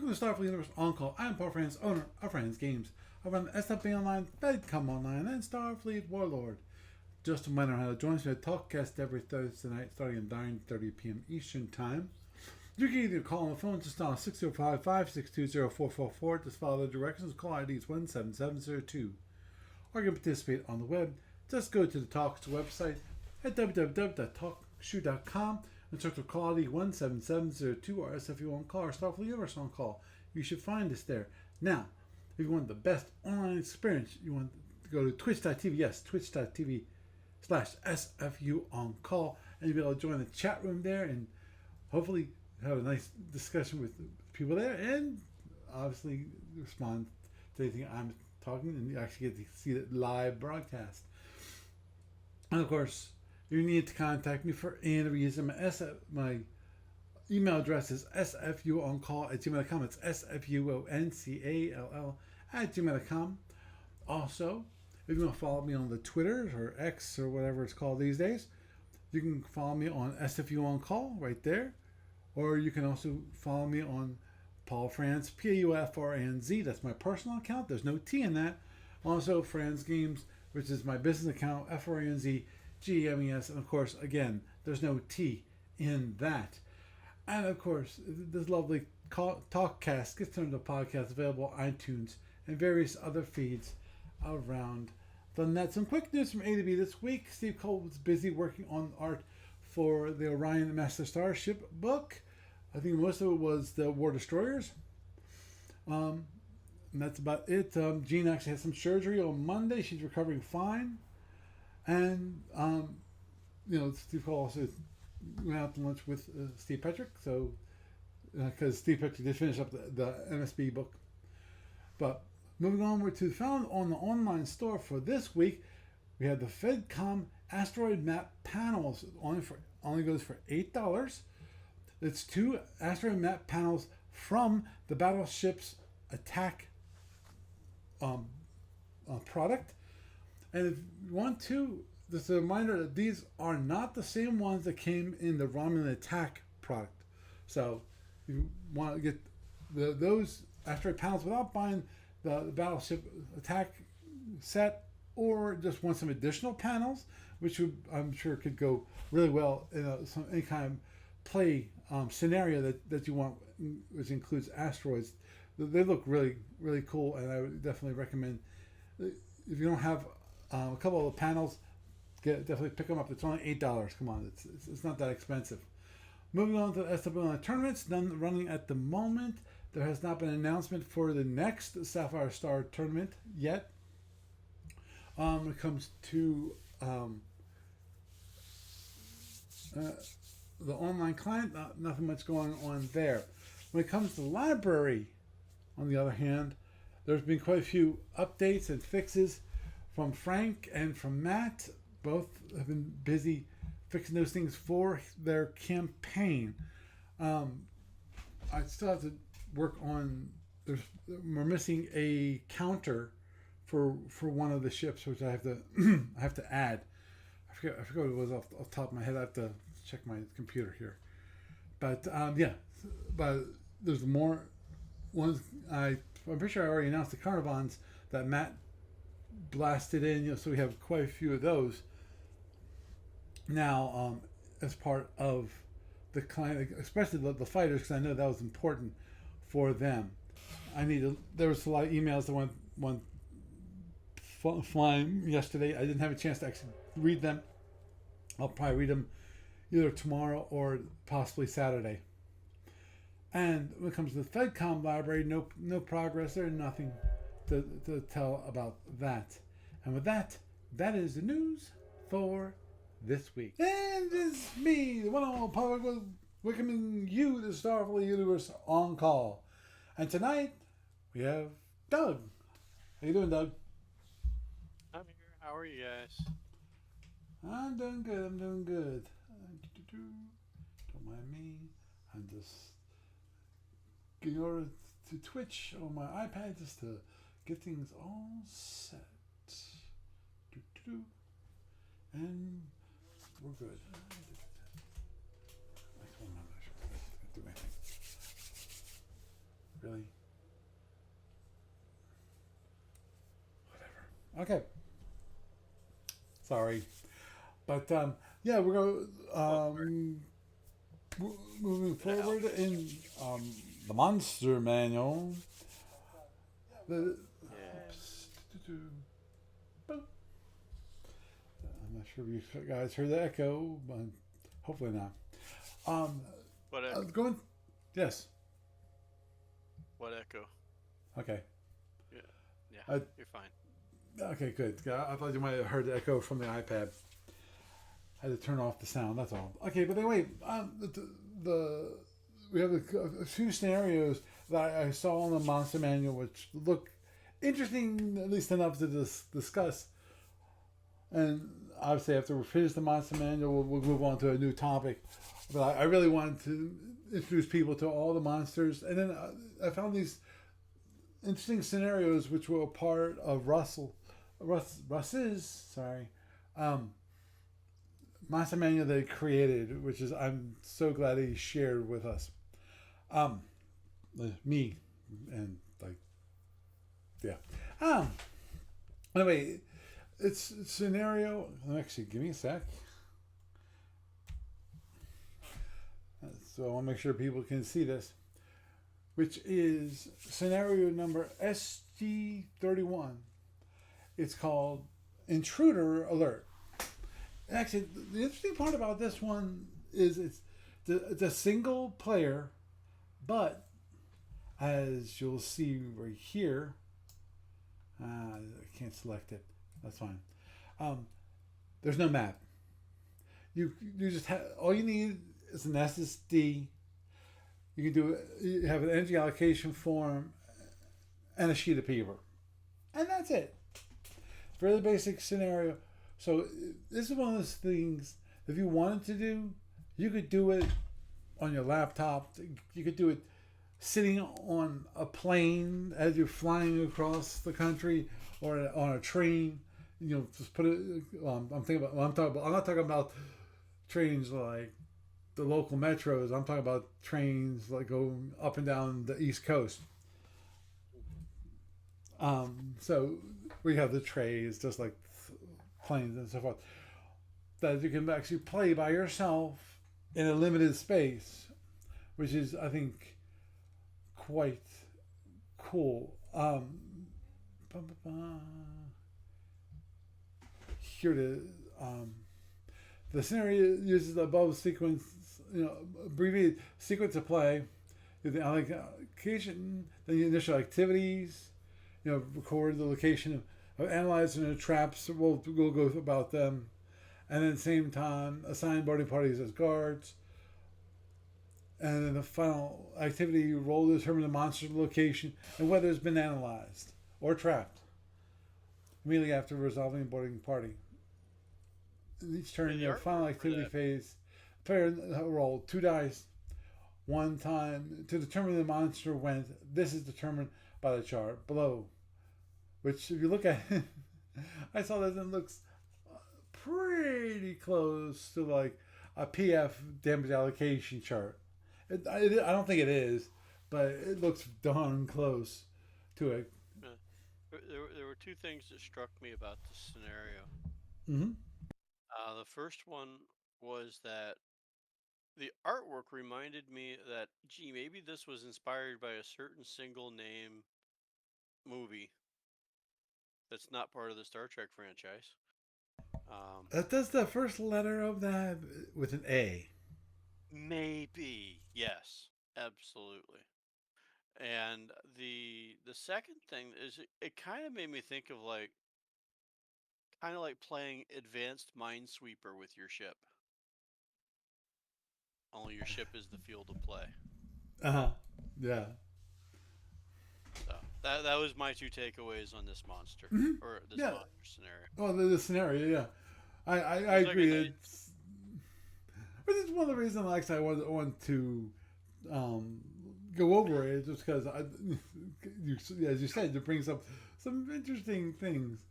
Welcome to Starfleet Universe On Call. I'm Paul Franz, owner of Franz Games. I run the SFU Online, FedCom Online, and Starfleet Warlord. Just a reminder how to join us for a talkcast every Thursday night starting at 9:30 p.m. Eastern Time. You can either call on the phone just on 605-562-0444. Just follow the directions. Call ID 17702. Or you can participate on the web. Just go to the Talks website at www.talkshoe.com and search for call ID 17702 or SFU On Call or Starfleet Universe On Call. You should find us there. Now, if you want the best online experience, you want to go to twitch.tv. Yes, twitch.tv/SFU On Call. And you'll be able to join the chat room there and hopefully have a nice discussion with people there and obviously respond to anything I'm talking, and you actually get to see the live broadcast. And of course, if you need to contact me for any reason, my email address is sfuoncall@gmail.com. It's sfuoncall@gmail.com. Also, if you want to follow me on the Twitter or X or whatever it's called these days, you can follow me on SFU On Call right there. Or you can also follow me on Paul Franz, PAUFRANZ. That's my personal account. There's no T in that. Also, Franz Games, which is my business account, FRANZ GEMES. And of course, again, there's no T in that. And of course, this lovely talkcast gets turned into a podcast available on iTunes and various other feeds around the net. Some quick news from A to B this week. Steve Cole was busy working on art for the Orion Master Starship book. I think most of it was the War Destroyers. And that's about it. Jean actually had some surgery on Monday. She's recovering fine. And, Steve Cole also went out to lunch with Steve Petrick. So, because Steve Petrick did finish up the MSB book. But moving on, we're to found on the online store for this week. We have the FedCom asteroid map panels. Only goes for $8. It's 2 asteroid map panels from the battleship's attack product. And if you want to, just a reminder that these are not the same ones that came in the Romulan attack product. So if you want to get those asteroid panels without buying the battleship attack set, or just want some additional panels, which I'm sure could go really well in any kind of play scenario that you want, which includes asteroids. They look really, really cool, and I would definitely recommend, if you don't have a couple of the panels, definitely pick them up. It's only $8. Come on, it's not that expensive. Moving on to the SFU tournaments, none running at the moment. There has not been an announcement for the next Sapphire Star tournament yet. When it comes to the online client, nothing much going on there. When it comes to the library, on the other hand, there's been quite a few updates and fixes from Frank and from Matt. Both have been busy fixing those things for their campaign. I still have to work on. We're missing a counter for one of the ships, which I have to add. I forget what it was off the top of my head. I have to check my computer here. But but there's more ones. I'm pretty sure I already announced the Carnivons that Matt blasted in. So we have quite a few of those now as part of the client, especially the fighters, because I know that was important for them. There was a lot of emails that went flying yesterday. I didn't have a chance to actually read them. I'll probably read them either tomorrow or possibly Saturday. And when it comes to the FedCom library, no progress there, nothing to tell about that. And with that is the news for this week. And it's me, the one and all public, welcoming you to Starfleet Universe On Call. And tonight we have Doug. How you doing, Doug? I'm here. How are you guys? I'm doing good. Don't mind me. I'm just getting over to Twitch on my iPad just to get things all set. And we're good. Really? Whatever. Okay. Sorry. But yeah, we're going moving forward in the Monster Manual. The, Yeah. oops, I'm not sure if you guys heard the echo, but hopefully not. Um, What echo? going. Yes. What echo? Okay. Yeah. Yeah. I, You're fine. okay, good. I thought you might have heard the echo from the iPad. I had to turn off the sound. That's all. Okay, but anyway, the we have a few scenarios that I saw in the Monster Manual, which look interesting, at least enough to discuss. And obviously, after we finish the Monster Manual, we'll move on to a new topic. But I really wanted to introduce people to all the monsters, and then I found these interesting scenarios which were a part of Russ's Monster Manual that he created, which is I'm so glad he shared with us. Me and like yeah. Anyway, it's scenario. Actually, give me a sec. So I want to make sure people can see this, which is scenario number SG31. It's called Intruder Alert. Actually, the interesting part about this one is it's a single player, but as you'll see right here, I can't select it. That's fine. There's no map. You just have all you need is an SSD. You can do it. You have an energy allocation form and a sheet of paper, and that's it. Very basic scenario. So this is one of those things. If you wanted to do, you could do it on your laptop. You could do it sitting on a plane as you're flying across the country, or on a train. You know, just put it. I'm thinking about. I'm not talking about trains like the local metros. I'm talking about trains like going up and down the East Coast. So we have the trays, just like planes and so forth, that you can actually play by yourself in a limited space, which is, I think, quite cool. Here the scenario uses the above sequence, abbreviated sequence of play, the allocation, the initial activities, record the location of analyzing the traps. We'll go about them, and then at the same time assign boarding parties as guards. And then the final activity, roll to determine the monster's location and whether it's been analyzed or trapped. Immediately after resolving the boarding party. In each turn, in your final activity phase, player roll 2 dice one time to determine the monster went. This is determined by the chart below. Which, if you look at it, I saw that it looks pretty close to like a PF damage allocation chart. I don't think it is, but it looks darn close to it. There were two things that struck me about this scenario. Mm-hmm. The first one was that the artwork reminded me that, gee, maybe this was inspired by a certain single name movie that's not part of the Star Trek franchise. That does the first letter of that with an A. Maybe, yes, absolutely. And the second thing is it kind of made me think of kind of like playing Advanced Minesweeper with your ship. Only your ship is the field of play. Yeah. So that was my two takeaways on this monster or this monster scenario. Oh, the scenario, yeah. I agree. But it's one of the reasons actually I want to go over it, just because as you said, it brings up some interesting things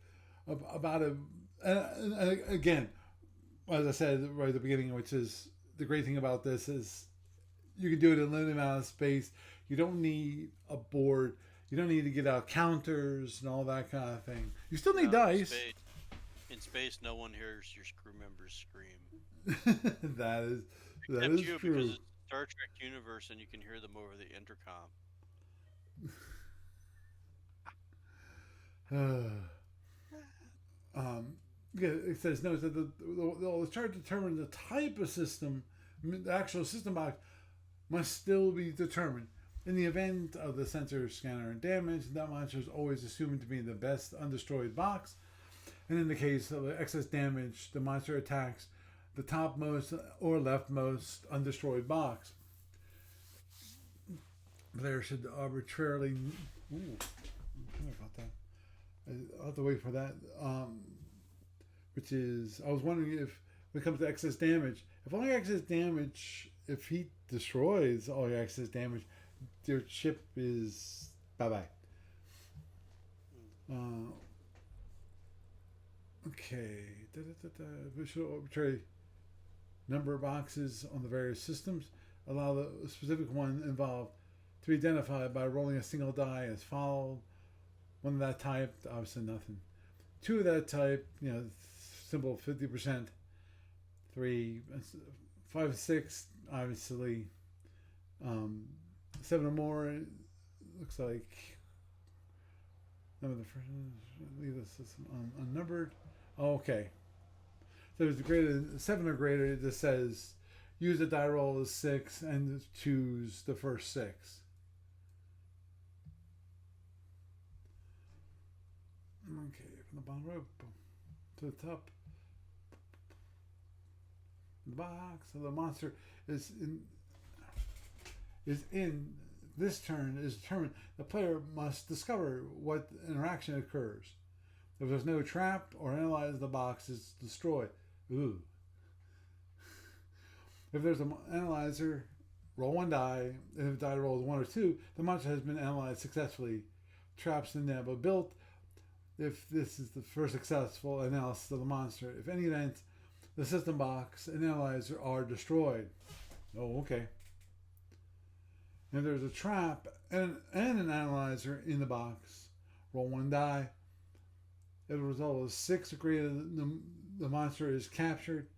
about it. And again, as I said right at the beginning, which is the great thing about this is you can do it in a limited amount of space. You don't need a board. You don't need to get out counters and all that kind of thing. You still need Now dice. in space, no one hears your crew members scream. that is that Except is you, because true. it's Star Trek universe and you can hear them over the intercom. Yeah, it says no. That the chart determines the type of system. The actual system box must still be determined. In the event of the sensor scanner damage, that monster is always assumed to be the best undestroyed box. And in the case of excess damage, the monster attacks the topmost or leftmost undestroyed box. The player should arbitrarily. Ooh, sorry about that. I'll have to wait for that. Which is, I was wondering if, when it comes to excess damage, if all your excess damage, if he destroys all your excess damage, your ship is bye bye. Okay. Visual arbitrary number of boxes on the various systems. Allow the specific one involved to be identified by rolling a single die as followed. One of that type, obviously nothing. Two of that type, simple 50%. 3, 5, 6, obviously. 7 or more, it looks like. Number the first, leave the system unnumbered. Oh, okay. So if it's greater than 7 or greater, it just says use a die roll as 6 and choose the first 6. Okay, from the bottom row to the top. The box of the monster is in this turn is determined. The player must discover what interaction occurs. If there's no trap or analyze, the box is destroyed. Ooh. If there's an analyzer, roll 1 die. If the die rolls 1 or 2, the monster has been analyzed successfully. Traps in there but built. If this is the first successful analysis of the monster. If any event, the system box and analyzer are destroyed. Oh, okay. If there's a trap and an analyzer in the box, roll 1 die. If the result is 6 or greater, the monster is captured.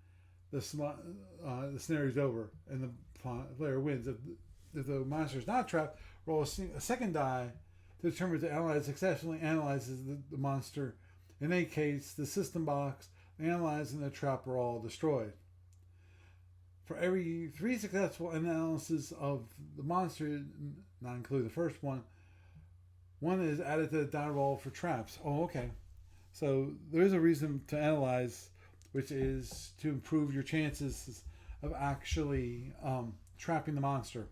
The scenario is over, and the player wins. If the monster is not trapped, roll a second die to determine if the analyzer successfully analyzes the monster. In any case, the system box, the analyzer, and the trap are all destroyed. For every 3 successful analyses of the monster, not including the first one is added to the die roll for traps. Oh, okay. So there is a reason to analyze, which is to improve your chances of actually trapping the monster.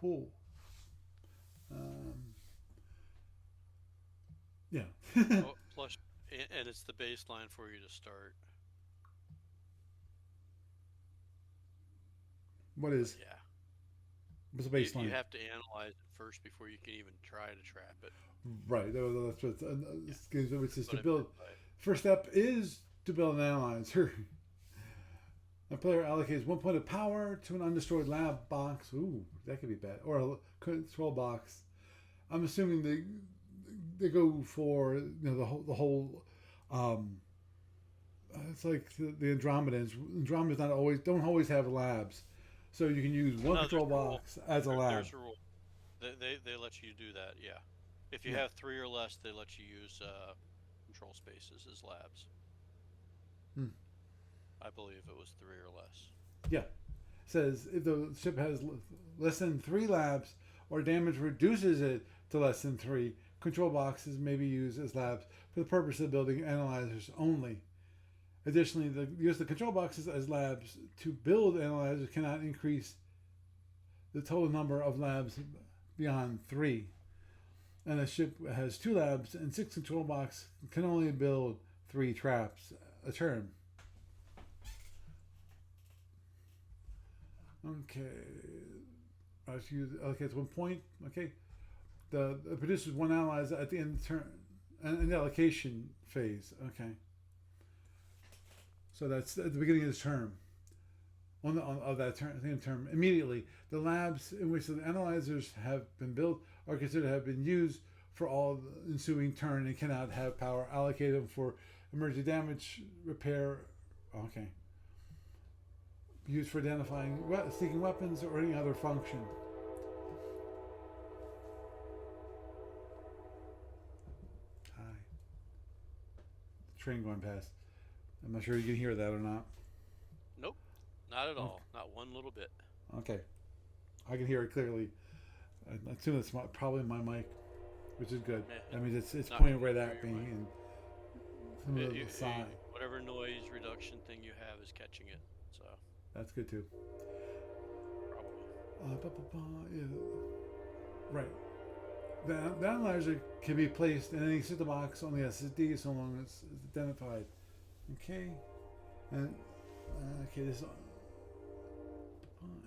Cool. Yeah. Plus, and it's the baseline for you to start. What is? Yeah. What's the baseline? You have to analyze it first before you can even try to trap it. Right. That's what. Which is to build. First step is to build an analyzer. A player allocates 1 point of power to an undestroyed lab box. Ooh, that could be bad. Or a control box. I'm assuming they go for the whole. It's like the Andromedans. Andromedans don't always have labs, so you can use one control box as a lab. There's a rule. They let you do that. Yeah. If you have 3 or less, they let you use control spaces as labs. I believe it was 3 or less. Yeah. It says if the ship has less than 3 labs or damage reduces it to less than 3, control boxes may be used as labs for the purpose of building analyzers only. Additionally, the use of the control boxes as labs to build analyzers cannot increase the total number of labs beyond 3. And a ship has 2 labs and 6 control boxes can only build 3 traps a turn. Okay. Okay, it's 1 point. Okay. It produces 1 analyzer at the end of the turn and the allocation phase. Okay. So that's at the beginning of the term. of that same term immediately. The labs in which the analyzers have been built are considered to have been used for all the ensuing turn and cannot have power allocated for emergency damage repair. Okay. Used for identifying seeking weapons or any other function. Hi. Train going past. I'm not sure you can hear that or not. Nope, not at all. Not one little bit. Okay. I can hear it clearly. I assume it's probably my mic, which is good. Eh, I mean, it's not pointing coming right through at your me mic. and some of the side. Whatever noise reduction thing you have is catching it. So That's good too. probably. Yeah. Right. The analyzer can be placed in any system box on the SSD so long as it's identified. Okay. And okay, this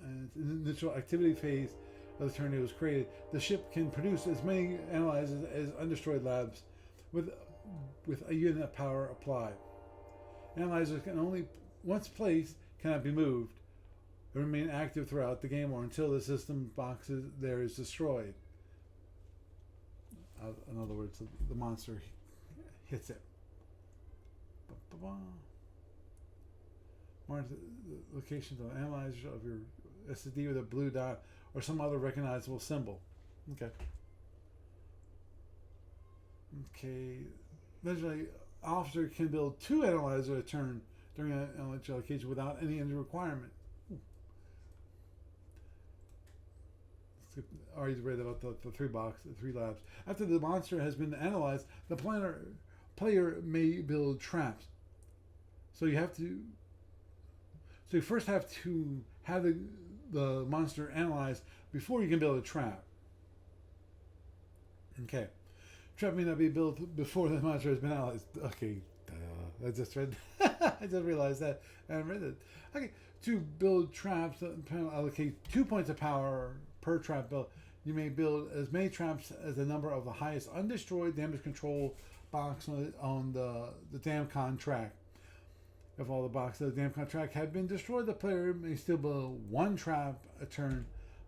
and in the initial activity phase of the turn it was created, the ship can produce as many analyzers as undestroyed labs with a unit of power applied. Analyzers can only, once placed, cannot be moved and remain active throughout the game or until the system box there is destroyed. In other words, the monster hits it. Mark the locations of analyzer of your SSD with a blue dot or some other recognizable symbol. Okay. Okay. Eventually, officer can build 2 analyzers a turn during an analyzer allocation without any engine requirement. I already read about the 3 labs. After the monster has been analyzed, the player may build traps. So you have to. So you first have to have the monster analyzed before you can build a trap. Okay. Trap may not be built before the monster has been analyzed. Okay. I just read. I just realized that and I read it. Okay. To build traps, allocate 2 points of power per trap built. You may build as many traps as the number of the highest undestroyed damage control box on the DAMCON track. If all the boxes of the DAMCON track have been destroyed, the player may still build 1 trap a turn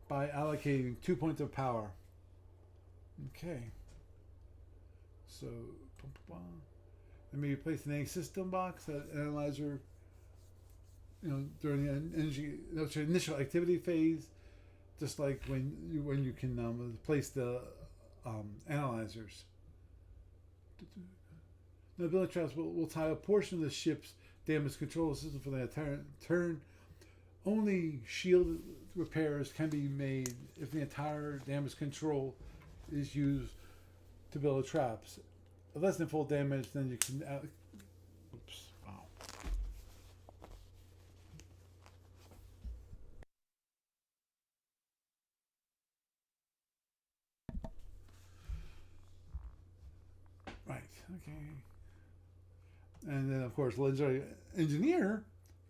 by allocating 2 points of power. Okay. So, it may be placed in any system box that analyzer, during the initial activity phase, just like when you can place the analyzers. The ability traps will tie a portion of the ship's damage control system for the turn. Only shield repairs can be made if the entire damage control is used to build traps. If less than full damage, then you can. Oops! Wow. Right. Okay. And then, of course, legendary engineer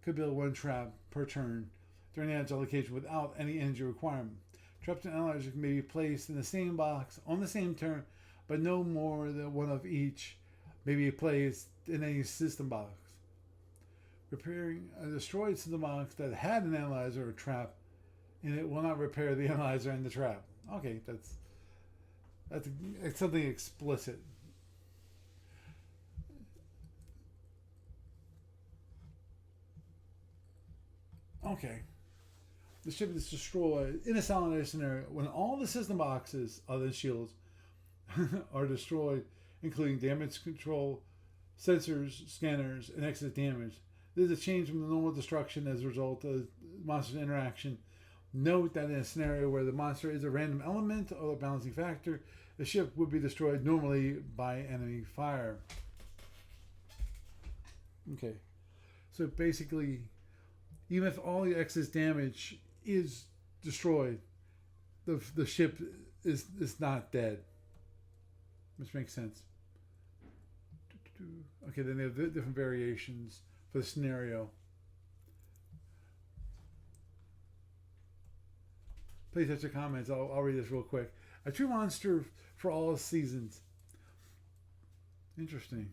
could build 1 trap per turn during the edge allocation without any energy requirement. Traps and analyzers may be placed in the same box on the same turn, but no more than 1 of each may be placed in any system box. Repairing a destroyed system box that had an analyzer or trap in it will not repair the analyzer and the trap. Okay, that's something explicit. Okay. The ship is destroyed in a solid scenario when all the system boxes other than shields are destroyed, including damage control, sensors, scanners, and excess damage. This is a change from the normal destruction as a result of monster's interaction. Note that in a scenario where the monster is a random element or a balancing factor, the ship would be destroyed normally by enemy fire. Okay. So basically, even if all the excess damage is destroyed, the ship is not dead. Which makes sense. Okay, then they have different variations for the scenario. Please touch your comments. I'll read this real quick. A true monster for all seasons. Interesting.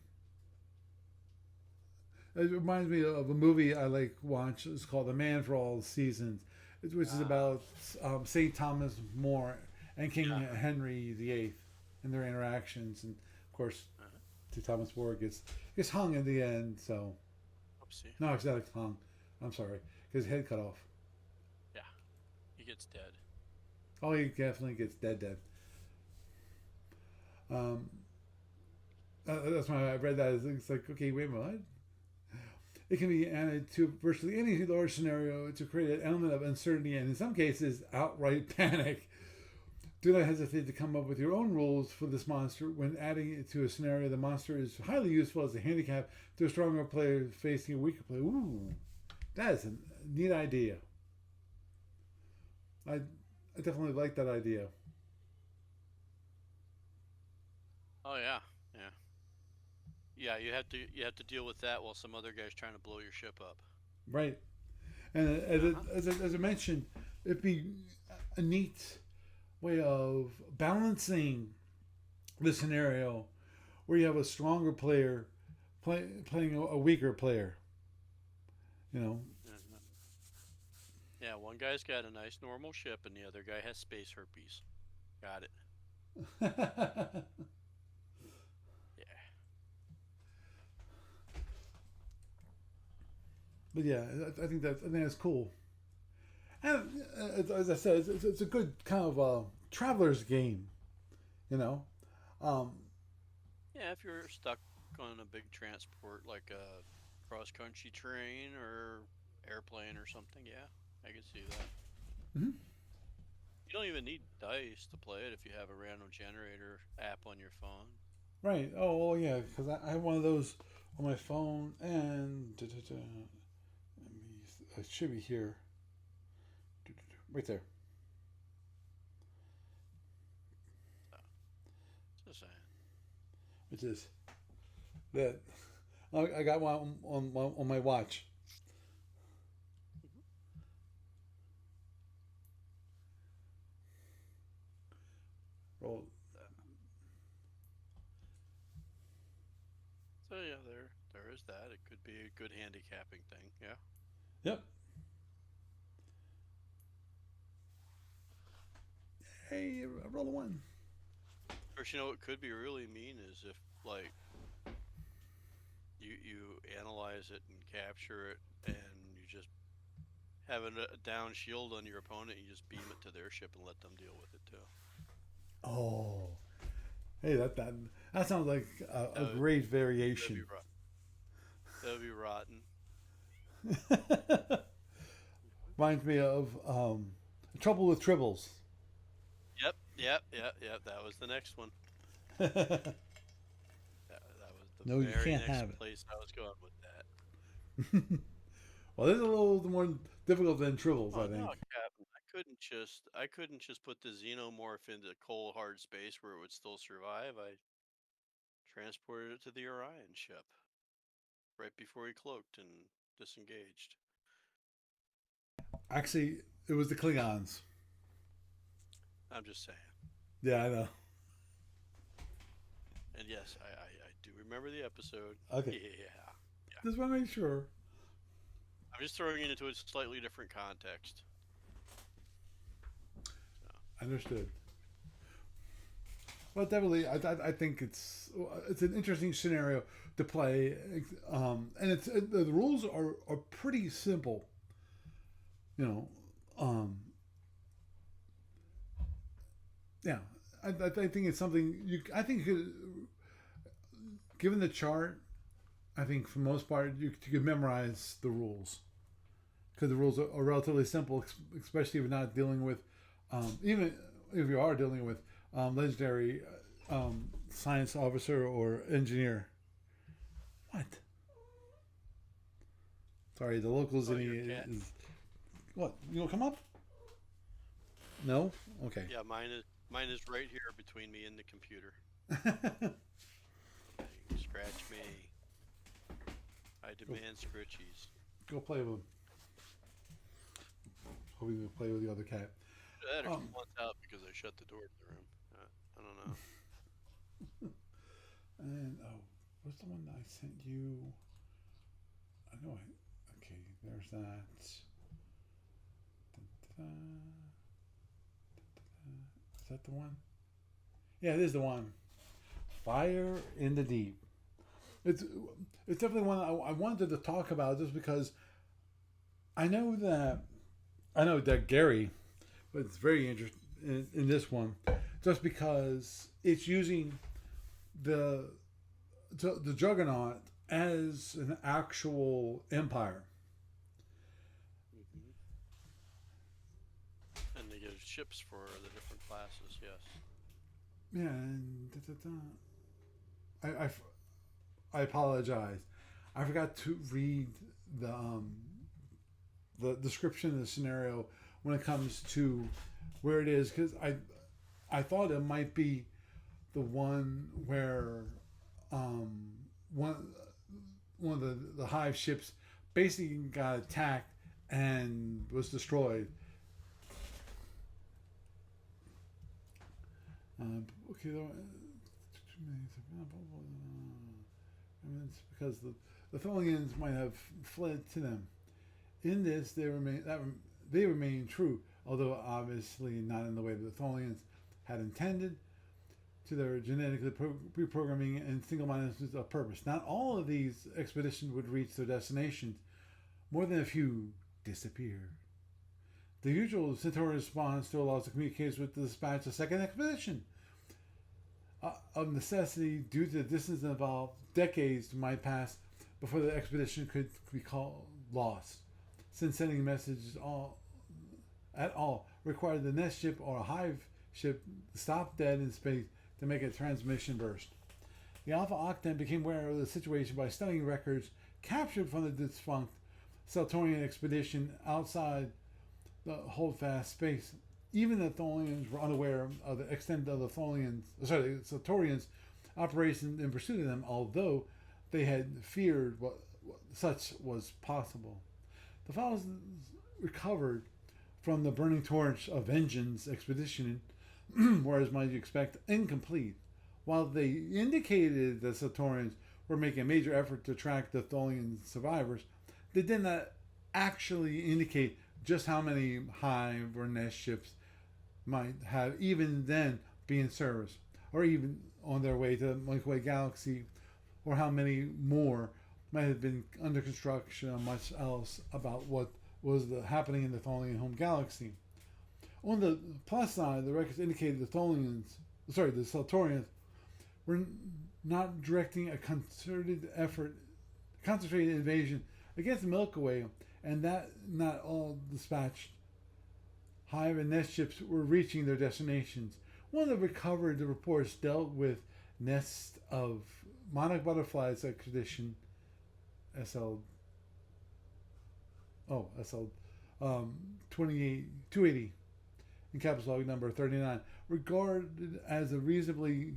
It reminds me of a movie I like watch. It's called A Man for All Seasons, which is Ah, about Saint Thomas More and King yeah. Henry VIII and their interactions. And of course, Uh-huh. Saint Thomas More gets hung in the end. So Oopsie. no, it's not hung. I'm sorry, his head cut off. Yeah, he gets dead. Oh, he definitely gets dead. Um, that's why I read that. It's like, okay, wait a minute. It can be added to virtually any large scenario to create an element of uncertainty and, in some cases, outright panic. Do not hesitate to come up with your own rules for this monster. When adding it to a scenario, the monster is highly useful as a handicap to a stronger player facing a weaker player. Ooh, that is a neat idea. I, I definitely like that idea. Oh yeah, yeah, yeah. You have to deal with that while some other guy's trying to blow your ship up. Right. And Uh huh. as I mentioned, it'd be a neat way of balancing the scenario where you have a stronger player playing a weaker player. You know. Uh-huh. Yeah, one guy's got a nice normal ship, and the other guy has space herpes. Got it. But Yeah. yeah, I think that's cool. And as I said, it's a good kind of traveler's game. You know. Um, Yeah, if you're stuck on a big transport like a cross country train or airplane or something, yeah, I can see that. mhm. You don't even need dice to play it if you have a random generator app on your phone. Right. Oh yeah, because I have one of those on my phone, and it should be here, right there. So, just saying. Which is that I got one on my watch. Mhm. Roll. Uh, So yeah, there is that. It could be a good handicapping thing. Yeah. Yep. Hey, roll a one. Or it could be really mean is if like you analyze it and capture it, and you just have a down shield on your opponent, you just beam it to their ship and let them deal with it too. Oh, hey, that sounds like a That would, great that'd be variation. rotten. That would be rotten. Reminds me of Trouble with Tribbles. Yep, yep. That was the next one. That was the No, you very can't next have place I was going with that. it. Well, this is a little more difficult than Tribbles, Oh I no, think. Captain! I couldn't just put the xenomorph into cold hard space where it would still survive. I transported it to the Orion ship right before he cloaked and disengaged. Actually, it was the Klingons. I'm just saying. Yeah, I know. And yes, I do remember the episode. Okay, Yeah, yeah. just want to make sure. I'm just throwing it into a slightly different context. So, Understood. Well, definitely, I think it's an interesting scenario to play, and the rules are pretty simple. You know, um, yeah, I think it's something you. I think given the chart, I think for the most part you could memorize the rules because the rules are relatively simple, especially if you're not dealing with, even if you are dealing with legendary science officer or engineer. What? Sorry, the locals oh, in your me cat. is what? You gonna come up? No. Okay. Yeah, mine is right here between me and the computer. Scratch me. I go, demand scritchies. go play with. Hope you play with the other cat. I had a Um, few months out because I shut the door to the room. I don't know. and oh, what's the one that I sent you? Oh, okay, there's that. Da-da-da. Is that the one? Yeah, it is the one. Fire in the Deep. It's it's definitely one I wanted to talk about just because I know that Gary was very interested in this one, just because it's using the the Juggernaut as an actual empire. Hmm. And they give ships for the different classes. Yes. Yeah, and I, I, I apologize. I forgot to read the description of the scenario when it comes to where it is, because I thought it might be the one where um, one one of the hive ships basically got attacked and was destroyed. Okay, it's because the Tholians might have fled to them. In this, they remain true, although obviously not in the way that the Tholians had intended, to their genetically reprogramming and single-mindedness of purpose. Not all of these expeditions would reach their destinations. More than a few disappeared. The usual Centauri response still allows the communicators with the dispatch a second expedition. Of necessity, due to the distance involved, decades might pass before the expedition could be called lost, since sending messages at all required the nest ship or a hive ship stop dead in space to make a transmission burst. The Alpha Octant became aware of the situation by studying records captured from the defunct Centaurian expedition outside the holdfast space. Even the Tholians were unaware of the extent of the Centaurians' operations in pursuit of them, although they had feared what such was possible. The files recovered from the Burning Torch of Vengeance expedition were, as might you expect, incomplete. While they indicated the Centaurians were making a major effort to track the Tholian survivors, they did not actually indicate just how many hive or nest ships might have even then be in service, or even on their way to the Milky Way galaxy, or how many more might have been under construction, and much else about what was happening in the Tholian home galaxy. On the plus side, the records indicated the Centaurians, were not directing a concentrated invasion against the Milky Way, and that not all dispatched hive and nest ships were reaching their destinations. One of the recovered reports dealt with nests of monarch butterflies expedition SL SL 280 in catalog number 39, regarded as a reasonably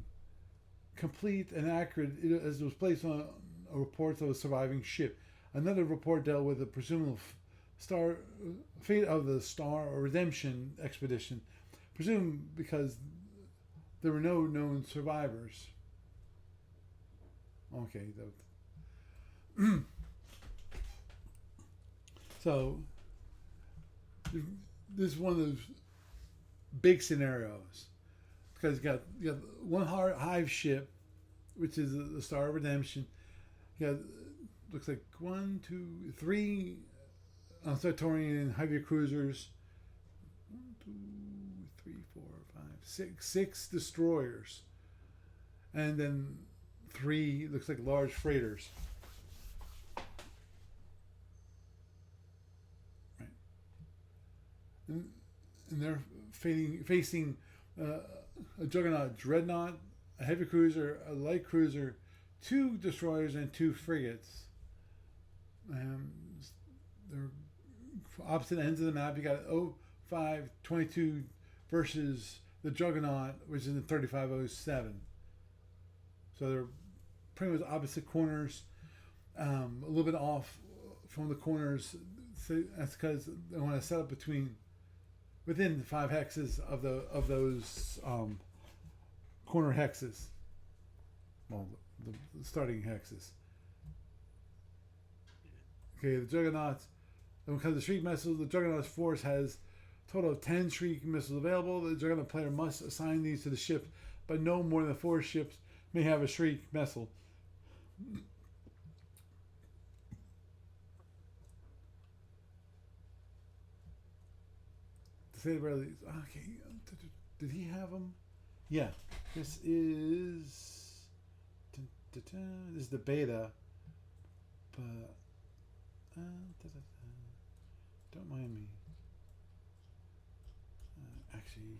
complete and accurate as it was placed on a report of a surviving ship. Another report dealt with the presumed fate of the Star Redemption expedition, presumed because there were no known survivors. Okay, so this is one of those big scenarios because you got one hive ship, which is the Star of Redemption. You got looks like 1, 2, 3 Centaurian heavy cruisers. 1, 2, 3, 4, 5, 6 destroyers, and then 3 looks like large freighters. Right, and they're facing a Juggernaut dreadnought, a heavy cruiser, a light cruiser, 2 destroyers, and 2 frigates. They're opposite ends of the map. You got 0522 versus the Juggernaut, which is in 3507. So they're pretty much opposite corners, a little bit off from the corners. So that's because they want to set up within 5 hexes of those corner hexes. Well, the starting hexes. Okay, the Juggernaut's, and because of the Shriek missiles, the Juggernaut's force has a total of 10 Shriek missiles available. The Juggernaut player must assign these to the ship, but no more than 4 ships may have a Shriek missile. To say the very least. Okay, did he have them? Yeah, this is this is the beta, but don't mind me. Actually,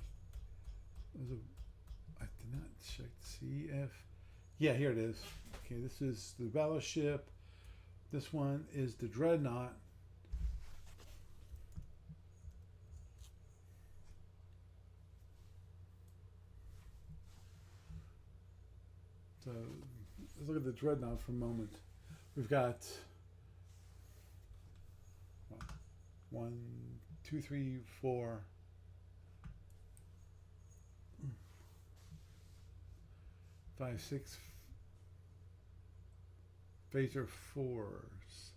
I did not check to see if. Yeah, here it is. Okay, this is the battleship. This one is the Dreadnought. So let's look at the Dreadnought for a moment. We've got 1, 2, 3, 4. 5, 6 phaser 4s.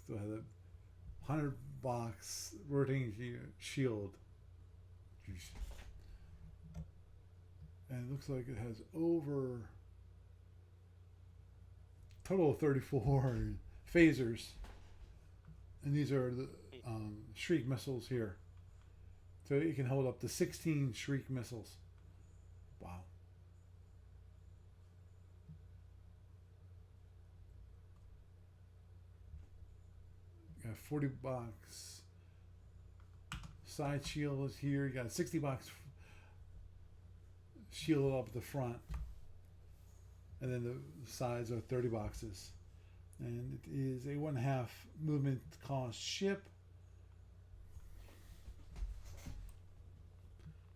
Still have a 100 box rotating shield. And it looks like it has over total of 34 phasers. And these are the Shriek missiles here. So it can hold up to 16 Shriek missiles. Wow. Got a 40 box side shield is here. You got a 60 box shield up at the front. And then the sides are 30 boxes. And it is a 1/2 movement cost ship.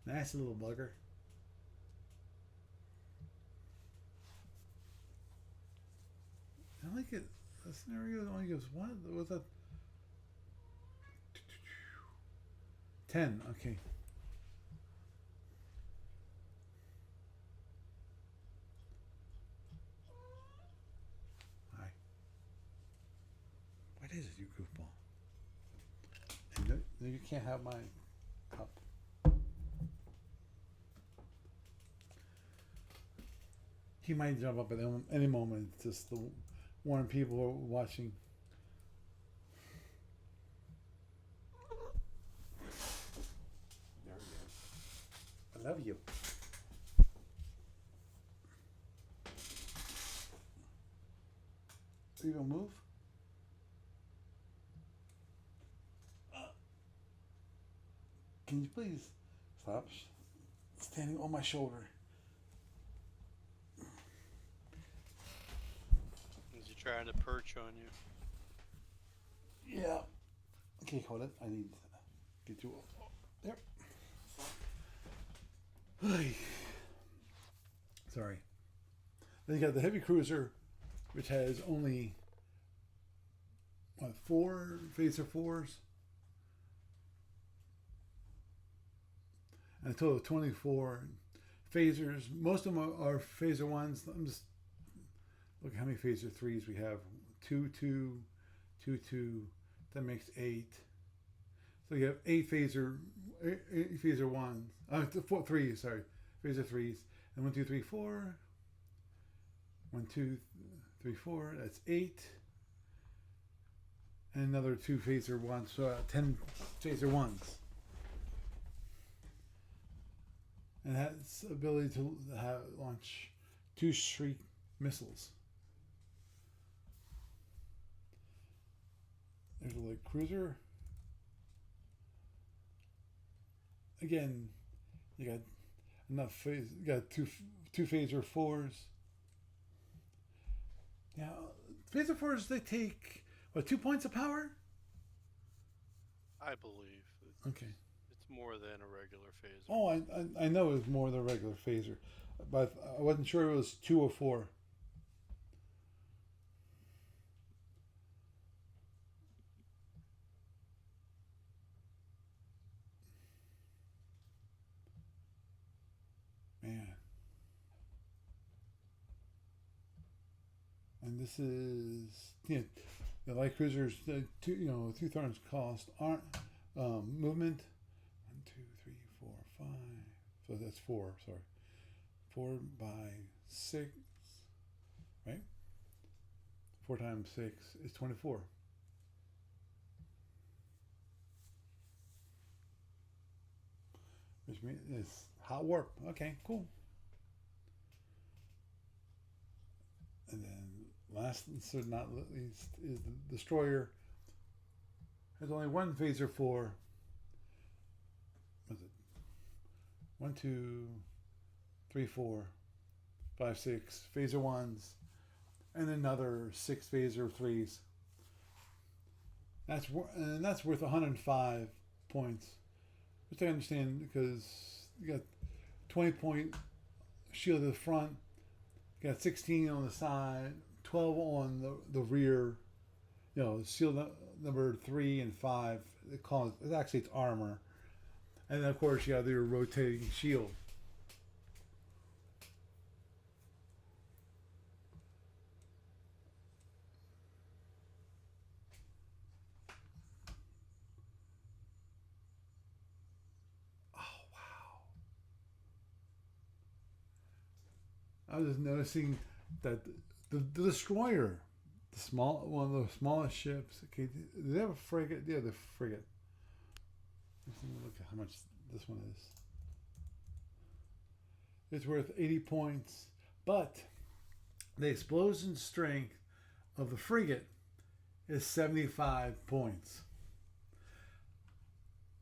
Nice little bugger. I like it. The scenario only gives what? Was a 10. Okay. Hi. What is it, you goofball? And no, you can't have my cup. He might jump up at any moment, just to warn people who are watching. There he is. I love you. Are you gonna move? Can you please stop standing on my shoulder? Is he trying to perch on you? Yeah. Okay, hold it. I need to get you there. Hey. Sorry. Then you got the heavy cruiser, which has only 4 phaser 4s, and a total of 24 phasers. Most of them are phaser 1s. I'm just look how many phaser 3s we have. 2, 2, 2, 2. That makes 8. So you have 8 phaser 1s. 4, 3. Sorry, phaser 3s. And 1, 2, 3, 4. 1, 2, 3, 4. That's 8. And another 2 phaser 1s. So 10 phaser 1s. And has ability to launch 2 Shriek missiles. There's a light cruiser. Again, you got enough phase. You got two phaser 4s. Now, phaser 4s, they take what, 2 points of power? I believe. Okay. It's more than a regular phaser. Oh, I know it's more than a regular phaser, but I wasn't sure it was 2 or 4. Man. And this is the light cruisers. Two thirds cost aren't movement. 1, 2, 3, 4, 5. So that's 4. Sorry, 4 by 6. Right. 4 times 6 is 24. Which means it's hot warp. Okay, cool. And then last, so not least, is the destroyer. Has only one phaser for. What's it? 1, 2, 3, 4, 5, 6 phaser ones, and another 6 phaser threes. That's worth 105 points, which I understand because you got 20-point shield at the front, you got 16 on the side, 12 on the rear. Shield number 3 and 5. It's armor, and then of course you have your rotating shield. I was just noticing that the destroyer, one of the smallest ships. Okay, do they have a frigate? Yeah, the frigate. Let's look at how much this one is. It's worth 80 points, but the explosion strength of the frigate is 75 points.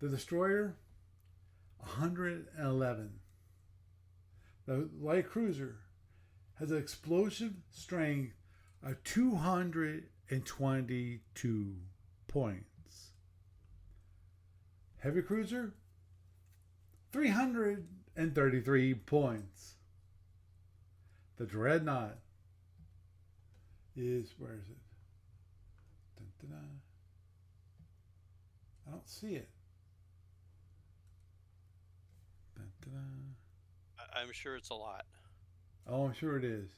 The destroyer, 111. The light cruiser has an explosive strength of 222 points. Heavy cruiser, 333 points. The dreadnought is, where is it? Dun, dun, dun. I don't see it. Dun, dun, dun. I'm sure it's a lot. Oh, I'm sure it is.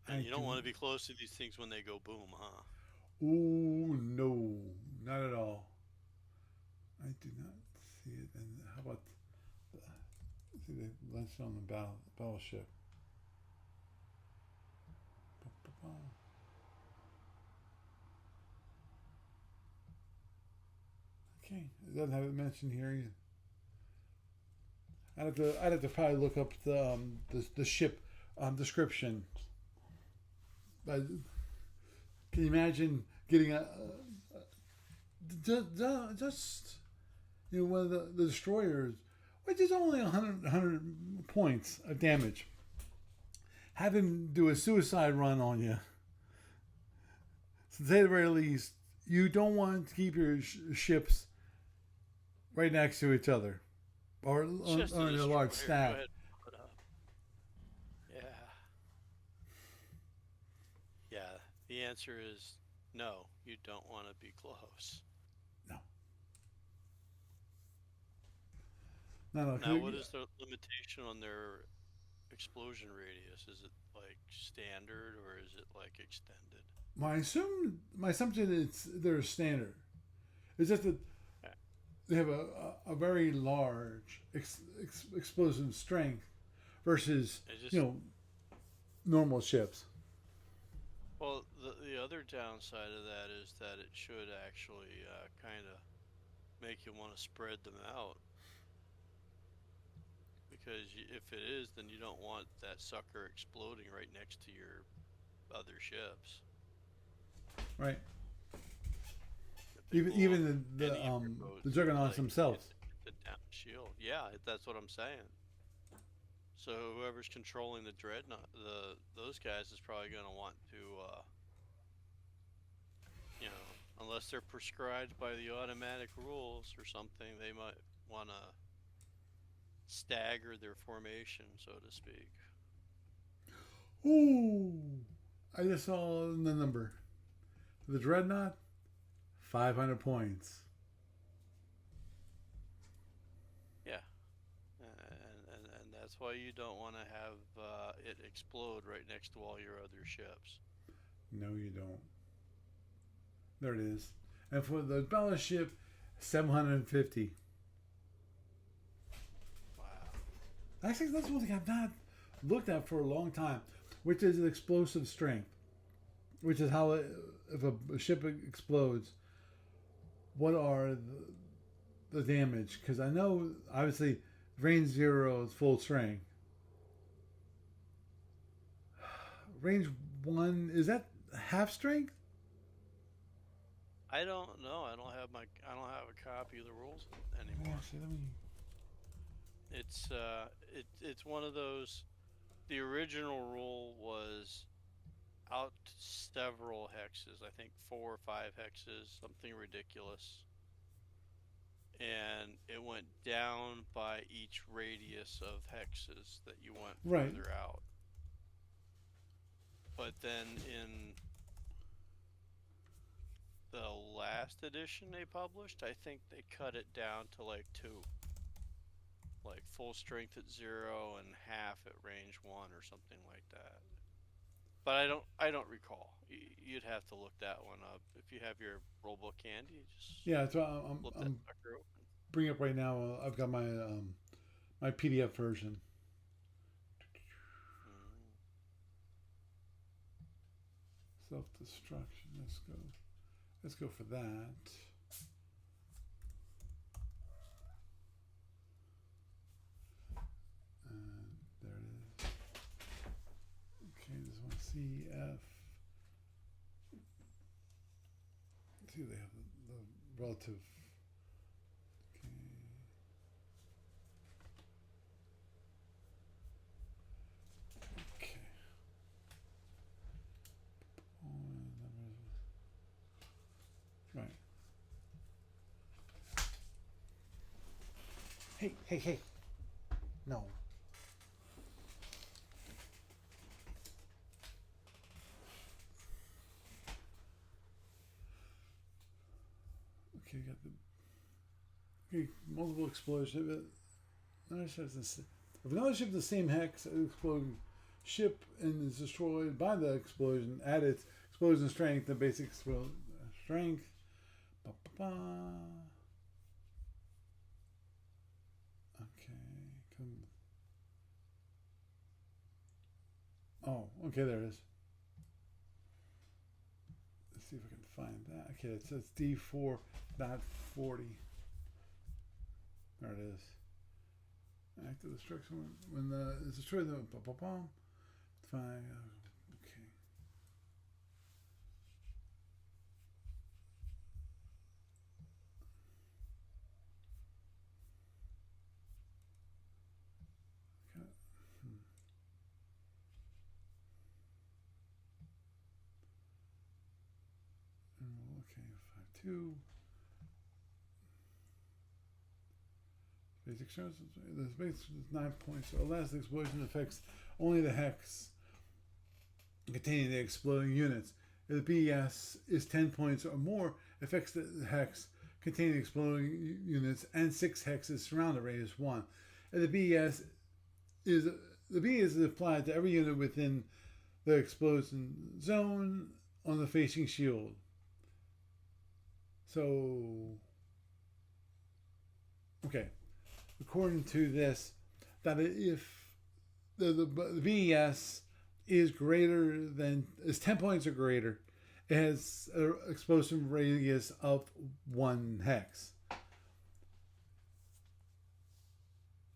And you don't want to be close to these things when they go boom, huh? Oh, no. Not at all. I do not see it. And how about see they launched on the battleship. Okay, it doesn't have it mentioned here either. I'd have to probably look up the ship description. But can you imagine getting just one of the destroyers, which is only 100 points of damage, have him do a suicide run on you? So, to say the very least, you don't want to keep your ships right next to each other or on a large stack. Yeah. Yeah. The answer is no, you don't want to be close. No. Now, what is the limitation on their explosion radius? Is it like standard or is it like extended? My assumption is they're standard. It's just that they have a very large explosive strength versus normal ships. Well, the other downside of that is that it should actually kind of make you want to spread them out. Because if it is, then you don't want that sucker exploding right next to your other ships. Right. Even the juggernauts themselves. The down shield. Yeah, that's what I'm saying. So whoever's controlling the dreadnought, those guys is probably going to want to, unless they're prescribed by the automatic rules or something, they might want to stagger their formation, so to speak. Ooh, I just saw the number. The dreadnought, 500 points. Yeah, and that's why you don't want to have it explode right next to all your other ships. No, you don't. There it is. And for the battleship, 750. Wow. Actually, that's one thing I've not looked at for a long time, which is explosive strength, which is how if a ship explodes, what are the damage? Because I know obviously range 0 is full strength. Range 1 is that half strength? I don't know. I don't have a copy of the rules anymore. Actually, let me. It's one of those. The original rule was out several hexes. I think 4 or 5 hexes, something ridiculous. And it went down by each radius of hexes that you went Right. further out. But then in the last edition they published, I think they cut it down to like 2. Like full strength at 0 and half at range 1 or something like that. But I don't recall. You'd have to look that one up. If you have your rulebook handy, just Yeah, that's what flip that I'm sucker open. bringing up right now. I've got my PDF version. Mm. Self destruction. Let's go. Let's go for that. There it is. Okay, this one CF. See, they have the relative. Okay. Okay. Right. Hey, hey, hey. No. Okay, you got the multiple explosions. If another ship of the same hex exploding ship and is destroyed by the explosion at its explosion strength, the basic strength. Ba-ba-ba. Okay. Oh, okay, there it is. Let's see if I can find that. Okay, it says D4.40. There it is. Active destruction when it's destroyed. Fine. Okay. Okay, 5-2. Basic strength. The base is 9 points. So last explosion affects only the hex containing the exploding units. If the BS is 10 points or more, affects the hex containing exploding units and 6 hexes surround the radius 1. If the BS is applied to every unit within the explosion zone on the facing shield. So, okay, according to this, that if the VES is greater than is 10 points or greater, it has an explosion radius of 1 hex,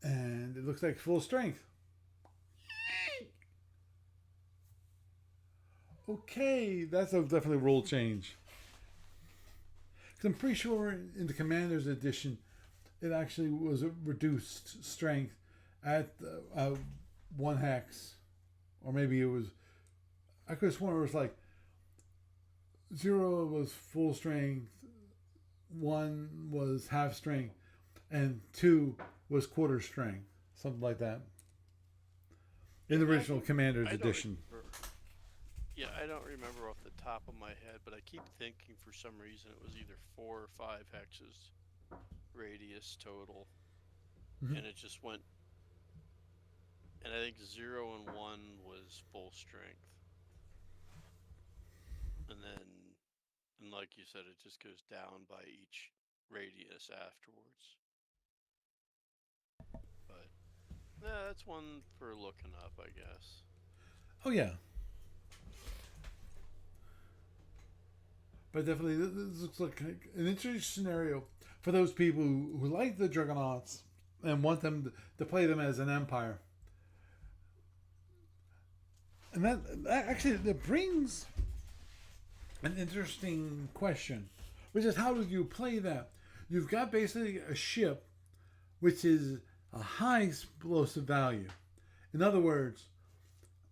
and it looks like full strength. Okay, that's a definitely rule change. Because I'm pretty sure in the Commander's edition, it actually was a reduced strength at 1 hex, or maybe it was. I could have sworn it was like 0 was full strength, 1 was half strength, and 2 was quarter strength, something like that. In the original Commander's edition. Yeah, I don't remember off the top of my head, but I keep thinking for some reason it was either 4 or 5 hexes radius total, and it just went. And I think 0 and 1 was full strength. and then, and like you said, it just goes down by each radius afterwards. But yeah, that's one for looking up, I guess. Oh yeah, but definitely this looks like an interesting scenario for those people who like the Juggernauts and want them to play them as an empire. And that actually that brings an interesting question, which is how do you play that? You've got basically a ship which is a high explosive value. In other words,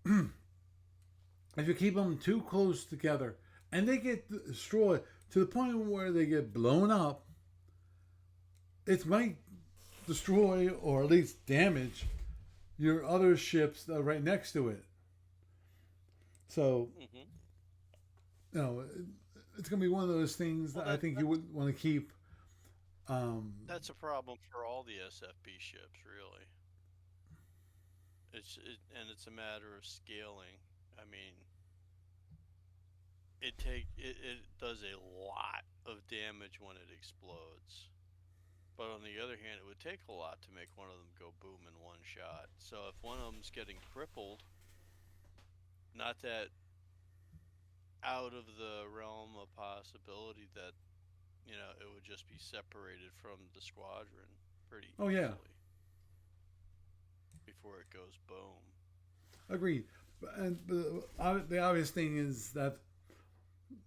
if you keep them too close together and they get destroyed to the point where they get blown up, it might destroy or at least damage your other ships that are right next to it. So, Hmm. you know, it's going to be one of those things Well, that I think you would want to keep. Um, that's a problem for all the SFP ships, really. And it's a matter of scaling. I mean, it does a lot of damage when it explodes. But on the other hand, it would take a lot to make one of them go boom in one shot. So if one of them's getting crippled, not that out of the realm of possibility that, it would just be separated from the squadron pretty oh, yeah, easily before it goes boom. agreed. And the obvious thing is that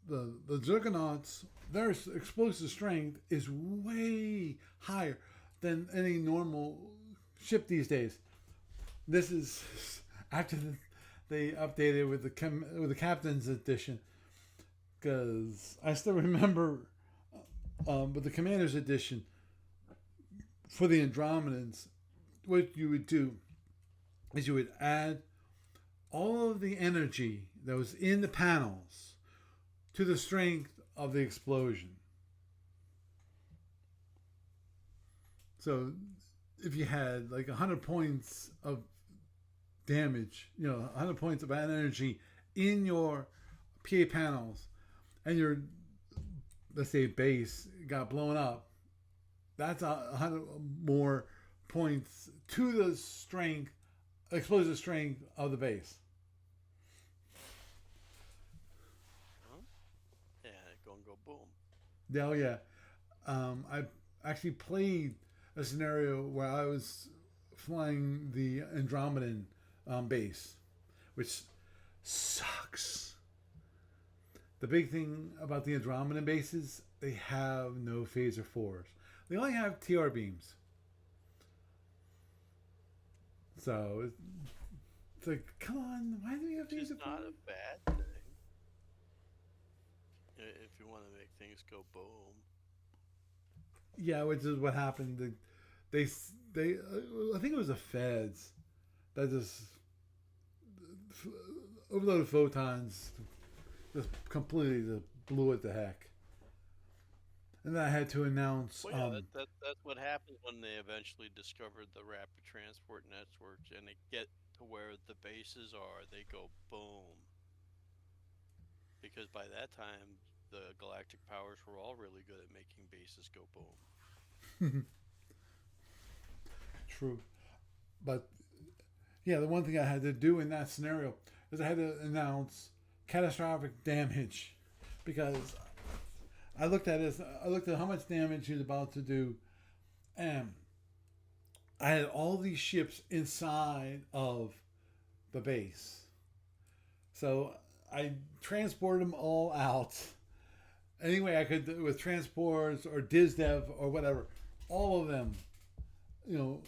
the Juggernauts, their explosive strength is way higher than any normal ship these days. This is after they updated with the captain's edition, because I still remember with the commander's edition for the Andromedans, what you would do is you would add all of the energy that was in the panels to the strength of the explosion. So if you had like 100 points of damage, 100 points of energy in your PA panels, and your, let's say, base got blown up, that's 100 more points to the strength, explosive strength of the base. Huh? Yeah, gonna go boom. Yeah, oh yeah. I actually played a scenario where I was flying the Andromedan base, which sucks. The big thing about the Andromedan bases, they have no phaser fours. They only have TR beams. So it's like, come on, why do we have Which is phaser not a fours? bad thing if you want to make things go boom. Yeah, which is what happened. They, they, I think it was the feds that just overloaded photons, just completely just blew it to heck. And then I had to announce, Well, yeah, that's what happens when they eventually discovered the rapid transport networks and they get to where the bases are. They go boom because by that time the galactic powers were all really good at making bases go boom. true. But yeah, the one thing I had to do in that scenario is I had to announce catastrophic damage, because I looked at how much damage he was about to do, and I had all these ships inside of the base. So I transported them all out any way I could with transports or DizDev or whatever. All of them, you know,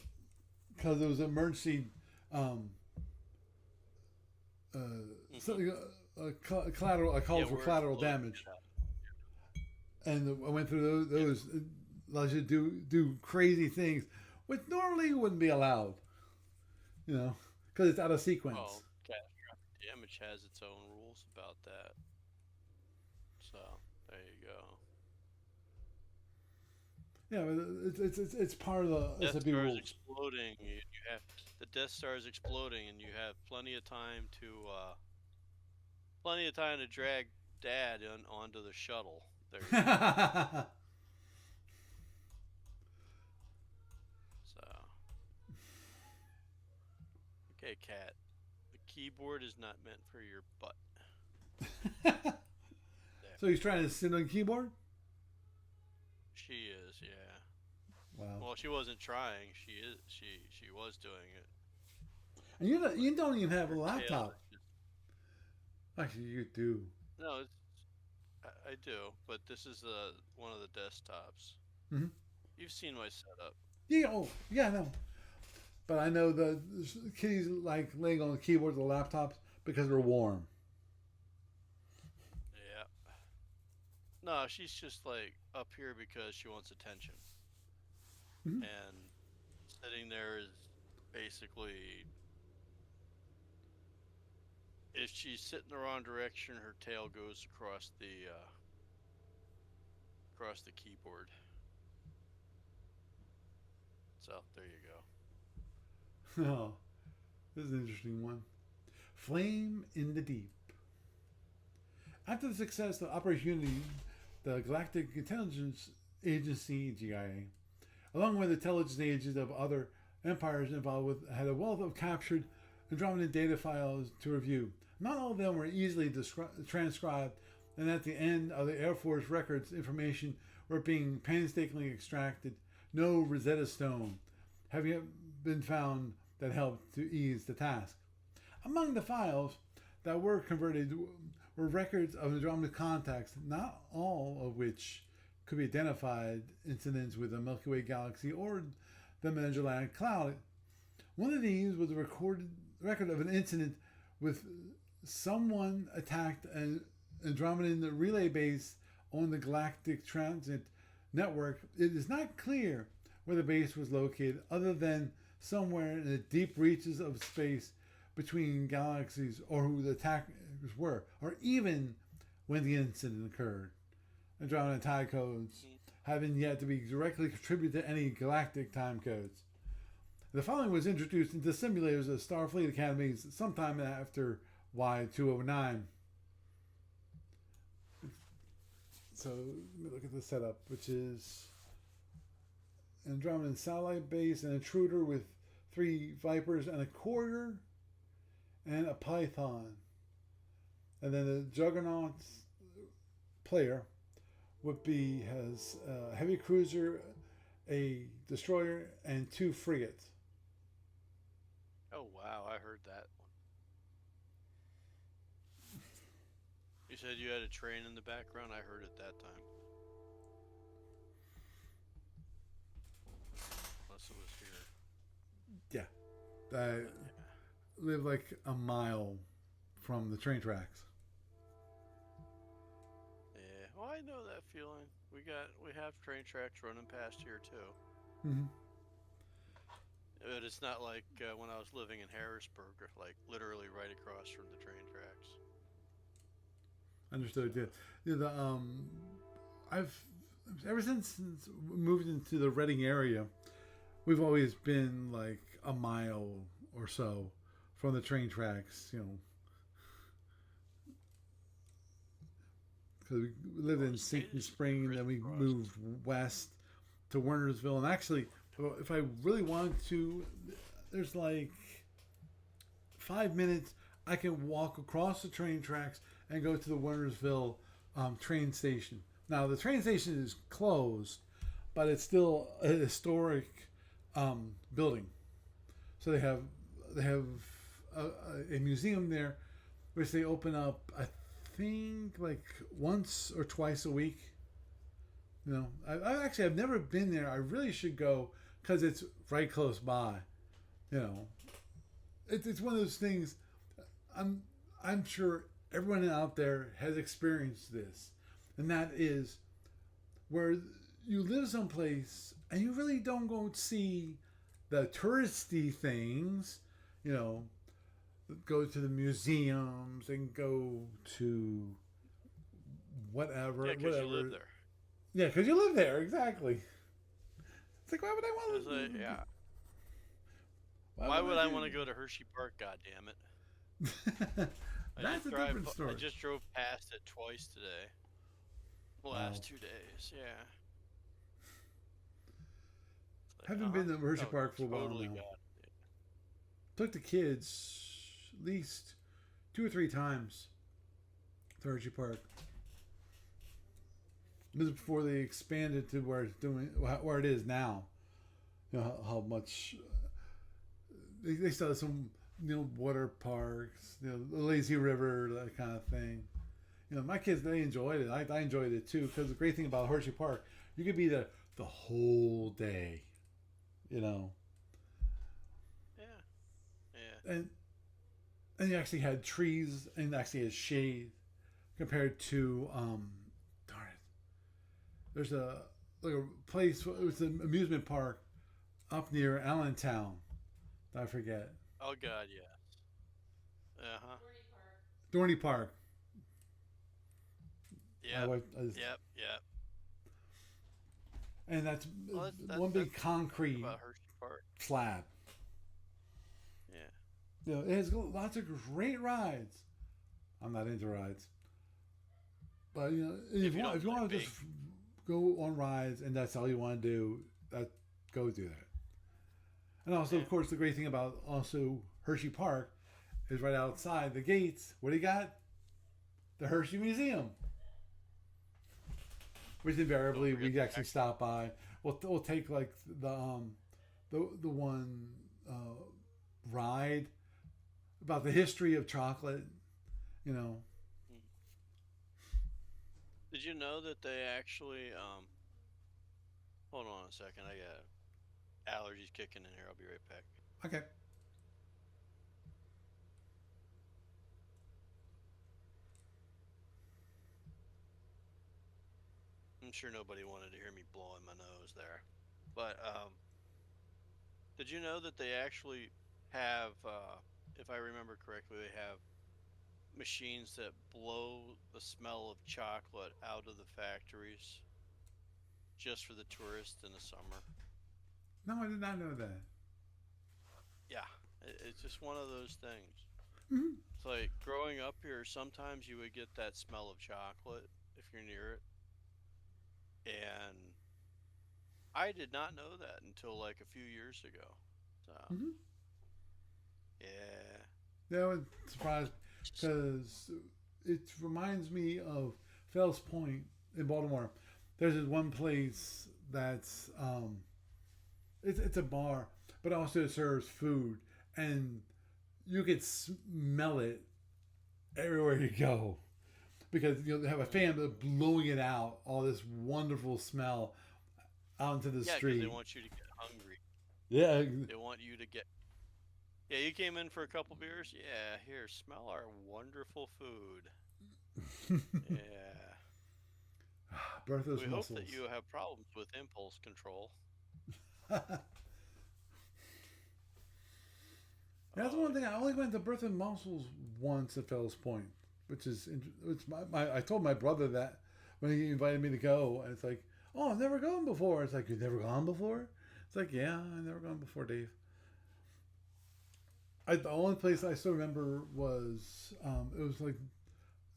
because it was an emergency, um, uh, Hmm. something, collateral. I called Yeah, for we're collateral exploding. damage, and I went through those. It allows you to do crazy things, which normally wouldn't be allowed. Because it's out of sequence. Well, catastrophic damage has its own rules about that. So there you go. Yeah, but it's part of the Death SFB Star is rules. exploding. You have the Death Star is exploding, and you have plenty of time to drag dad onto the shuttle. There you go. So, okay, cat. The keyboard is not meant for your butt. There. So he's trying to sit on the keyboard? She is, yeah. Wow. Well, she wasn't trying. She is. She was doing it. And you don't even have a Her tail laptop. is just, Actually, you do. no, I do, but this is one of the desktops. Hmm. You've seen my setup. Yeah. Oh, yeah. No. But I know the kitties like laying on the keyboard of the laptops because they're warm. Yeah. No, she's just like up here because she wants attention, Hmm. and sitting there is basically, if she's sitting the wrong direction, her tail goes across the keyboard. So there you go. Oh, this is an interesting one. Flame in the Deep. After the success of Operation Unity, the Galactic Intelligence Agency (GIA), along with intelligence agents of other empires involved with, had a wealth of captured Andromedan data files to review. Not all of them were easily transcribed, and at the end of the Air Force records, information were being painstakingly extracted. No Rosetta Stone have yet been found that helped to ease the task. Among the files that were converted were records of Andromeda contacts, not all of which could be identified incidents with the Milky Way galaxy or the Magellanic Cloud. One of these was a record of an incident with someone attacked an Andromedan relay base on the Galactic Transit Network. It is not clear where the base was located, other than somewhere in the deep reaches of space between galaxies, or who the attackers were, or even when the incident occurred. Andromeda time codes having yet to be directly contributed to any galactic time codes. The following was introduced into simulators of Starfleet Academies sometime after Y209. So let me look at the setup, which is Andromedan satellite base, an intruder with 3 Vipers and a Courier and a Python. And then the Juggernaut player has a heavy cruiser, a destroyer, and 2 frigates. Oh wow, I heard that one. You said you had a train in the background. I heard it that time. Unless it was here. Yeah. I live like a mile from the train tracks. Yeah. Well, I know that feeling. We have train tracks running past here too. Mm-hmm. But it's not like when I was living in Harrisburg, like literally right across from the train tracks. Understood. Yeah. I've ever since moved into the Reading area, we've always been like a mile or so from the train tracks. Because we lived in Sinking Spring, and then we moved west to Wernersville. And actually, if I really wanted to, there's like 5 minutes I can walk across the train tracks and go to the Wernersville train station. Now the train station is closed, but it's still a historic building. So they have a museum there, which they open up, I think, like once or twice a week. I've never been there. I really should go because it's right close by. It's one of those things. I'm sure everyone out there has experienced this, and that is where you live someplace and you really don't go see the touristy things. Go to the museums and go to whatever. Yeah, because you live there. Yeah, because you live there, exactly. It's like, why would I want to? Yeah. Why would I want to go to Hershey Park? God damn it! That's the different I story. just drove past it twice today. The Wow. last 2 days, yeah. It's like, Haven't been to Hershey oh, Park for a while totally now. got it. Took the kids at least 2 or 3 times to Hershey Park. This is before they expanded to where it is now. You know how much they still have some water parks, the lazy river, that kind of thing. My kids, they enjoyed it. I enjoyed it too, because the great thing about Hershey Park, you could be there the whole day. You know, Yeah, yeah. and you actually had trees and actually had shade compared to darn it. There's a place. It was an amusement park up near Allentown. I forget. Oh God, yeah. Uh-huh. Dorney Park. My Yep. wife, Yep. and that's Well, one that's big the cool thing concrete about Hershey Park. slab. Yeah. It has lots of great rides. I'm not into rides, but If you don't if you play want to big, just go on rides and that's all you want to do, that go do that. And also, yeah. of course, the great thing about also Hershey Park is right outside the gates. What do you got? The Hershey Museum, which Don't invariably forget we the actually back. stop by. We'll take like the one ride about the history of chocolate. You know. Mm. Did you know that they actually hold on a second, I got allergies kicking in here. I'll be right back. Okay. I'm sure nobody wanted to hear me blowing my nose there. But did you know that they actually have if I remember correctly, they have machines that blow the smell of chocolate out of the factories just for the tourists in the summer. No, I did not know that. Yeah, it's just one of those things. Mm-hmm. It's like growing up here, sometimes you would get that smell of chocolate if you're near it. And I did not know that until like a few years ago. So, Mm-hmm. yeah. That was surprised because it reminds me of Fells Point in Baltimore. There's this one place that's it's a bar, but also serves food, and you could smell it everywhere you go because they have a fan blowing it out, all this wonderful smell out into the Yeah, because they street. want you to get hungry. Yeah. They want you to get. Yeah, you came in for a couple beers? Yeah, here, smell our wonderful food. Yeah. Bertha's We hope that mussels. you have problems with impulse control. That's Oh, one thing. I only yeah. went to Bertha Mussels once at Fells Point, which is it's my. I told my brother that when he invited me to go, and it's like, oh, I've never gone before. It's like, you've never gone before. It's like, yeah, I've never gone before, Dave. The only place I still remember was it was like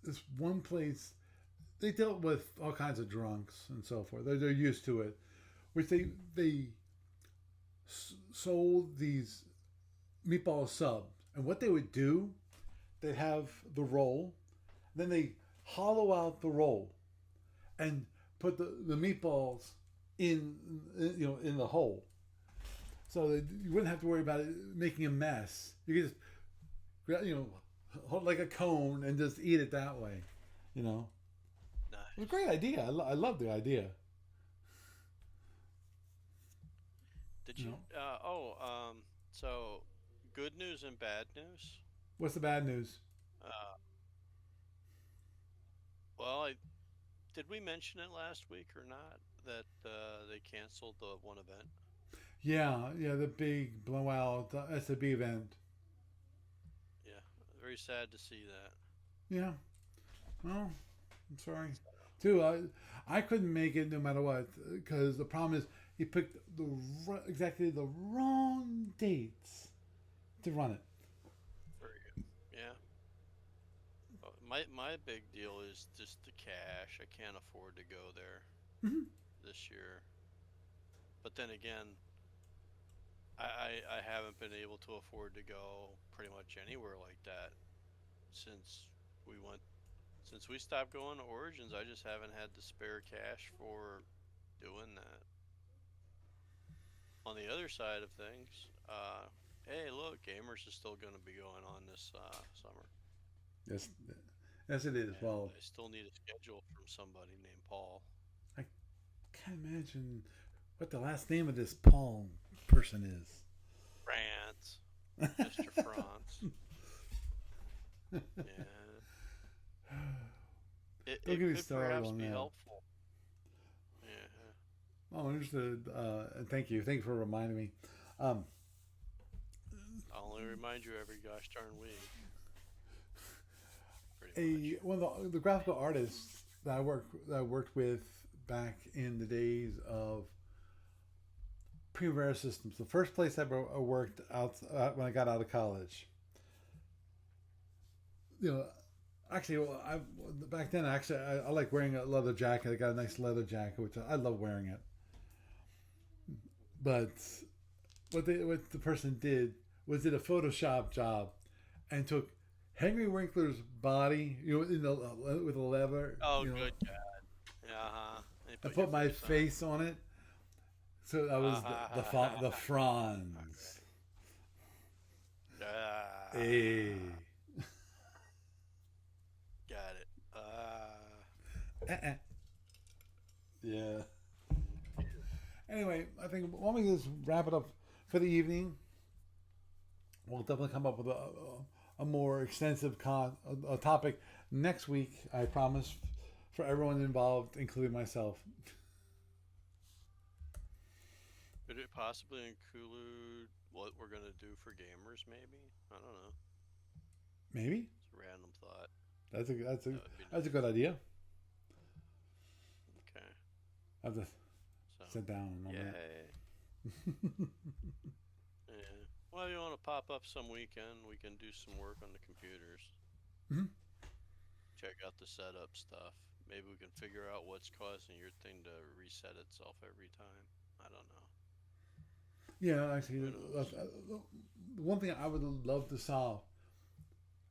this one place. They dealt with all kinds of drunks and so forth. They're used to it, which they sold these meatball subs, and what they would do, they'd have the roll, then they hollow out the roll and put the meatballs in in the hole, so that you wouldn't have to worry about it making a mess. You could just hold like a cone and just eat it that way. You know, it was a Nice. great idea. I love the idea. Did You you? know, So good news and bad news. what's the bad news? Uh, well, did we mention it last week or not that they canceled the one event? Yeah, yeah, the big blowout SFB event. Yeah, very sad to see that. Yeah, well, I'm sorry. Too, I couldn't make it no matter what because the problem is he picked exactly the wrong dates to run it. For you. Yeah. My big deal is just the cash. I can't afford to go there Hmm. this year. But then again, I haven't been able to afford to go pretty much anywhere like that since we went since we stopped going to Origins. I just haven't had the spare cash for doing that. On the other side of things, hey, look, Gamers is still going to be going on this summer, Yes, yes, it is. and Well, I still need a schedule from somebody named Paul I can't imagine what the last name of this Paul person is. France, Mr. France. Yeah, Don't it get me could started perhaps on be that. helpful. Yeah, Oh, understood. And thank you. Thank you for reminding me. Um, I'll only remind you every gosh darn week, pretty much. one of the graphical artists that I worked with back in the days of Primavera Systems, the first place I worked out when I got out of college. You know, actually, well, back then actually I like wearing a leather jacket. I got a nice leather jacket, which I love wearing it. But what the person did was did a Photoshop job and took Henry Winkler's body, with a leather, Oh, good God. Yeah, uh-huh. They and put your put my face on it. face on it. So that was the Franz. Ah, Hey. got it. Uh-uh. Yeah. Anyway, I think why don't we just wrap it up for the evening? We'll definitely come up with a more extensive a topic next week. I promise, for everyone involved, including myself. Could it possibly include what we're gonna do for gamers? Maybe, I don't know. Maybe It's a random thought. that's a that's a That would be that's a nice. good idea. Okay. I have to So, sit down on yay. that. Yeah. Well, you want to pop up some weekend? We can do some work on the computers. Mhm. Check out the setup stuff. Maybe we can figure out what's causing your thing to reset itself every time. I don't know. Yeah, actually, Who knows? one thing I would love to solve,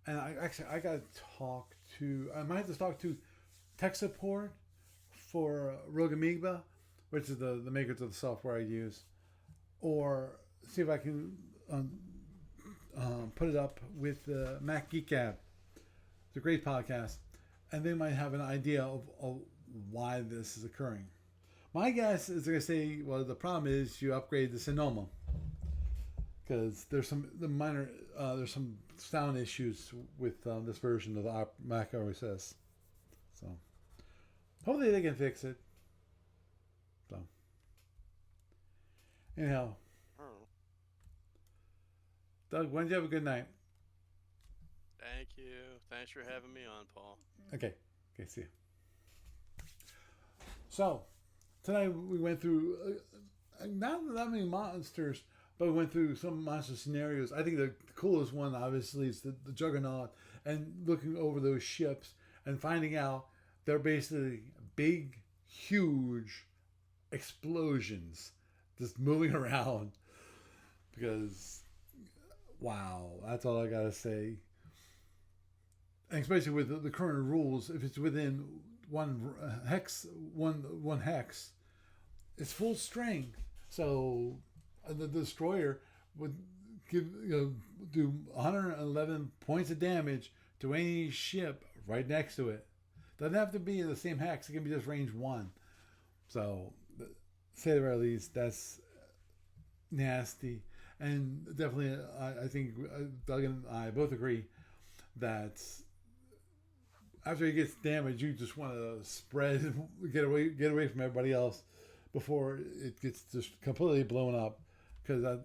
and I got to talk to. I might have to talk to tech support for Rogue Amoeba, which is the makers of the software I use, or see if I can put it up with the Mac Geek Gab. It's a great podcast, and they might have an idea of why this is occurring. My guess is they're going to say, well, the problem is you upgrade the Sonoma because there's some sound issues with this version of the Mac OS. So hopefully they can fix it. So anyhow, Oh, Doug, why don't you have a good night? thank you. Thanks for having me on, Paul. Okay, okay, see you. So tonight we went through not that many monsters, but we went through some monster scenarios. I think the coolest one, obviously, is the Juggernaut, and looking over those ships and finding out they're basically big, huge explosions just moving around. Because wow, that's all I gotta say. And especially with the current rules, if it's within one hex, it's full strength. So the destroyer would do 111 points of damage to any ship right next to it. Doesn't have to be in the same hex. It can be just range one. So, say the very least, that's nasty. And definitely, I think Doug and I both agree that after he gets damaged, you just want to spread, get away from everybody else before it gets just completely blown up. Because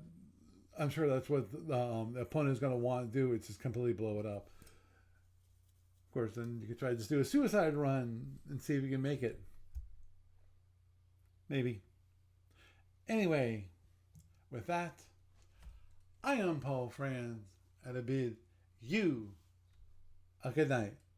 I'm sure that's what the opponent is going to want to do. It's just completely blow it up. Of course, then you can try to just do a suicide run and see if you can make it. Maybe. Anyway, with that, I am Paul Franz, and I bid you a good night.